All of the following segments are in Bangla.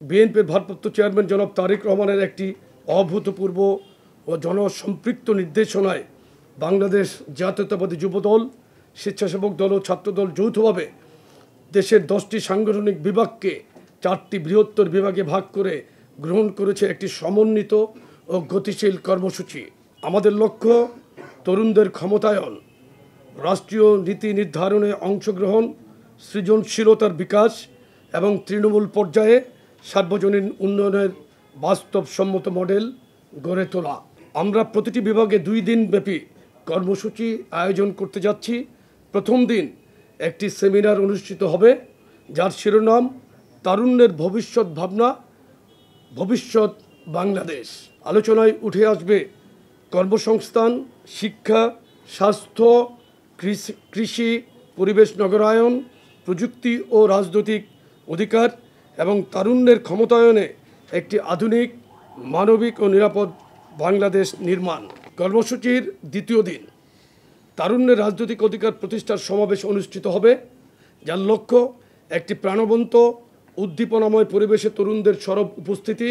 বিএনপির ভারপ্রাপ্ত চেয়ারম্যান জনাব তারেক রহমানের একটি অভূতপূর্ব ও জনসম্পৃক্ত নির্দেশনায় বাংলাদেশ জাতীয়তাবাদী যুবদল, স্বেচ্ছাসেবক দল ও ছাত্রদল যৌথভাবে দেশের 10টি সাংগঠনিক বিভাগকে 4টি বৃহত্তর বিভাগে ভাগ করে গ্রহণ করেছে একটি সমন্বিত ও গতিশীল কর্মসূচি। আমাদের লক্ষ্য তরুণদের ক্ষমতায়ন, রাষ্ট্রীয় নীতি নির্ধারণে অংশগ্রহণ, সৃজনশীলতার বিকাশ এবং তৃণমূল পর্যায়ে সার্বজনীন উন্নয়নের বাস্তবসম্মত মডেল গড়ে তোলা। আমরা প্রতিটি বিভাগে 2 দিনব্যাপী কর্মসূচি আয়োজন করতে যাচ্ছি। প্রথম দিন একটি সেমিনার অনুষ্ঠিত হবে, যার শিরোনাম তারুণ্যের ভবিষ্যৎ ভাবনা, ভবিষ্যৎ বাংলাদেশ। আলোচনায় উঠে আসবে কর্মসংস্থান, শিক্ষা, স্বাস্থ্য, কৃষি, পরিবেশ নগরায়ন, প্রযুক্তি ও রাজনৈতিক অধিকার এবং তারুণ্যের ক্ষমতায়নে একটি আধুনিক, মানবিক ও নিরাপদ বাংলাদেশ নির্মাণ। কর্মসূচির দ্বিতীয় দিন তারুণ্যের রাজনৈতিক অধিকার প্রতিষ্ঠার সমাবেশ অনুষ্ঠিত হবে, যার লক্ষ্য একটি প্রাণবন্ত, উদ্দীপনাময় পরিবেশে তরুণদের সরব উপস্থিতি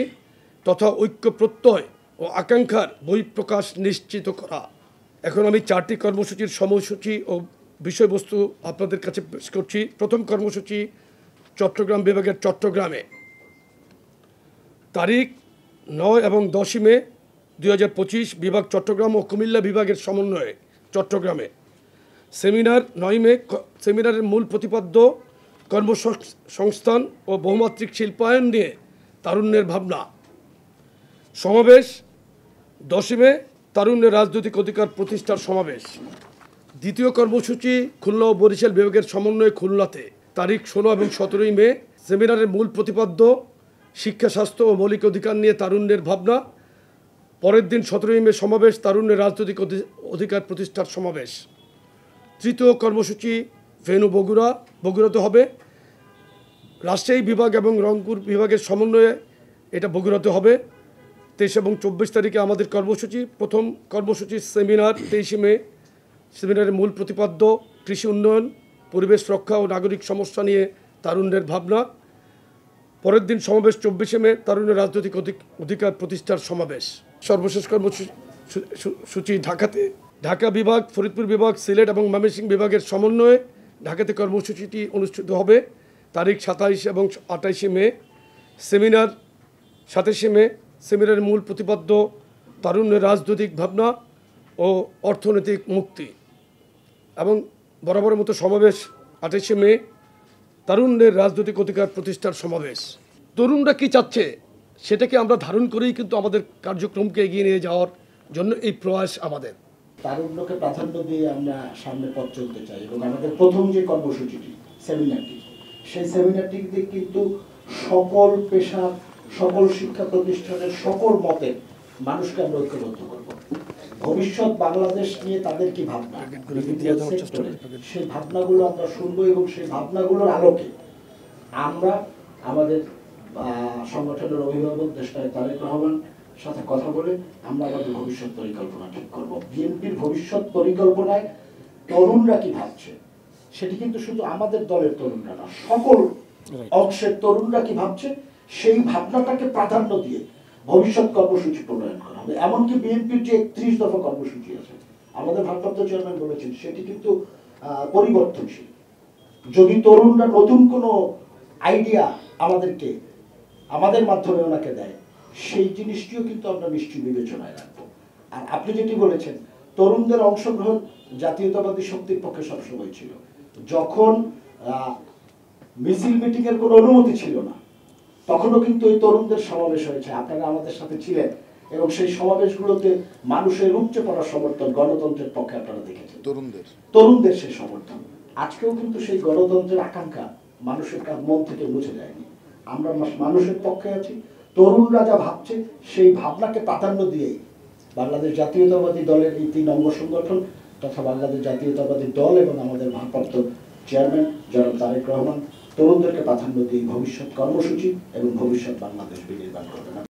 তথা ঐক্য প্রত্যয় ও আকাঙ্ক্ষার বহিঃপ্রকাশ নিশ্চিত করা। এখন আমি 4টি কর্মসূচির সময়সূচি ও বিষয়বস্তু আপনাদের কাছে পেশ করছি। প্রথম কর্মসূচি চট্টগ্রাম বিভাগের চট্টগ্রামে, তারিখ 9 এবং 10 মে 2025, বিভাগ চট্টগ্রাম ও কুমিল্লা বিভাগের সমন্বয়ে চট্টগ্রামে। সেমিনার 9 মে। সেমিনারের মূল প্রতিপাদ্য কর্মসংস্থান ও বহুমাত্রিক শিল্পায়ন নিয়ে তারুণ্যের ভাবনা। সমাবেশ 10 মে, তারুণ্যের রাজনৈতিক অধিকার প্রতিষ্ঠার সমাবেশ। দ্বিতীয় কর্মসূচি খুলনা ও বরিশাল বিভাগের সমন্বয়ে খুলনাতে, তারিখ 16 এবং 17 মে। সেমিনারের মূল প্রতিপাদ্য শিক্ষা, স্বাস্থ্য ও মৌলিক অধিকার নিয়ে তারুণ্যের ভাবনা। পরের দিন 17 মে সমাবেশ, তারুণ্যের রাজনৈতিক অধিকার প্রতিষ্ঠার সমাবেশ। তৃতীয় কর্মসূচি ভেন্যু বগুড়াতে হবে। রাজশাহী বিভাগ এবং রংপুর বিভাগের সমন্বয়ে এটা বগুড়াতে হবে। 23 এবং 24 তারিখে আমাদের কর্মসূচি। প্রথম কর্মসূচি সেমিনার 23 মে। সেমিনারের মূল প্রতিপাদ্য কৃষি উন্নয়ন, পরিবেশ রক্ষা ও নাগরিক সমস্যা নিয়ে তারুণ্যের ভাবনা। পরের দিন সমাবেশ 24 মে, তারুণ্যের রাজনৈতিক অধিকার প্রতিষ্ঠার সমাবেশ। সর্বশেষ কর্মসূচি ঢাকাতে, ঢাকা বিভাগ, ফরিদপুর বিভাগ, সিলেট এবং ময়মনসিংহ বিভাগের সমন্বয়ে ঢাকাতে কর্মসূচিটি অনুষ্ঠিত হবে, তারিখ 27 এবং 28 মে। সেমিনার 27 মে। সেমিনারের মূল প্রতিপাদ্য তারুণ্যের রাজনৈতিক ভাবনা ও অর্থনৈতিক মুক্তি। এবং বরাবরের মতো সমাবেশ 28 মে, তারুণ্যের রাজনৈতিক অধিকার প্রতিষ্ঠার সমাবেশ। তরুণরা কি চাচ্ছে সেটাকে আমরা ধারণ করেই কিন্তু আমাদের কার্যক্রমকে এগিয়ে নিয়ে যাওয়ার জন্য এই প্রয়াস আমাদের। তারুণ্যকে প্রাধান্য দিয়ে আমরা সামনে পথ চলতে চাই এবং আমাদের প্রথম যে কর্মসূচিটি সেমিনারটি, সেই সেমিনারটিতে কিন্তু সকল পেশা, সকল শিক্ষা প্রতিষ্ঠানের সকল মতের মানুষকে আমরা ঐক্যবদ্ধ করব। ভবিষ্যৎ বাংলাদেশ নিয়ে তাদের কি ভাবনা, সেই ভাবনাগুলো আমরা শুনবো এবং সেই ভাবনাগুলোর আলোকে আমরা আমাদের সংগঠনের অভিভাবক দেশনায়ক তারেক রহমান সাথে কথা বলে আমরা আমাদের ভবিষ্যৎ পরিকল্পনা ঠিক করব। বিএনপির ভবিষ্যৎ পরিকল্পনায় তরুণরা কি ভাবছে সেটি কিন্তু শুধু আমাদের দলের তরুণরা না, সকল অংশের তরুণরা কি ভাবছে সেই ভাবনাটাকে প্রাধান্য দিয়ে ভবিষ্যৎ কর্মসূচি প্রণয়ন করা হবে। এমনকি বিএনপির যে 31 দফা কর্মসূচি আছে, আমাদের ভারপ্রাপ্ত চেয়ারম্যান বলেছেন সেটি কিন্তু পরিবর্তনশীল। যদি তরুণরা নতুন কোনো আইডিয়া আমাদেরকে আমাদের মাধ্যমে ওনাকে দেয়, সেই জিনিসটিও কিন্তু আমরা নিশ্চয়ই বিবেচনায় রাখবো। আর আপনি যেটি বলেছেন, তরুণদের অংশগ্রহণ জাতীয়তাবাদী শক্তির পক্ষে সবসময় ছিল। যখন মিছিল মিটিংয়ের কোনো অনুমতি ছিল না, তখনও কিন্তু ওই তরুণদের সমাবেশ হয়েছে, আপনারা আমাদের সাথে ছিলেন এবং সেই সমাবেশগুলোতে মানুষের উপচে পড়ার সমর্থন, গণতন্ত্রের পক্ষে আপনারা দেখেছেন, তরুণদের সেই সমর্থন। আজকেও কিন্তু সেই গণতন্ত্রের আকাঙ্ক্ষা মানুষের মন থেকে মুছে যায়নি। আমরা মানুষের পক্ষে আছি। তরুণরা যা ভাবছে সেই ভাবনাকে প্রাধান্য দিয়েই বাংলাদেশ জাতীয়তাবাদী দলের এই 3 অঙ্গ সংগঠন তথা বাংলাদেশ জাতীয়তাবাদী দল এবং আমাদের ভারপ্রাপ্ত চেয়ারম্যান জনাব তারেক রহমান তরুণদেরকে প্রাধান্য দিয়ে ভবিষ্যৎ কর্মসূচি এবং ভবিষ্যৎ বাংলাদেশ বিনির্মাণ করবেন।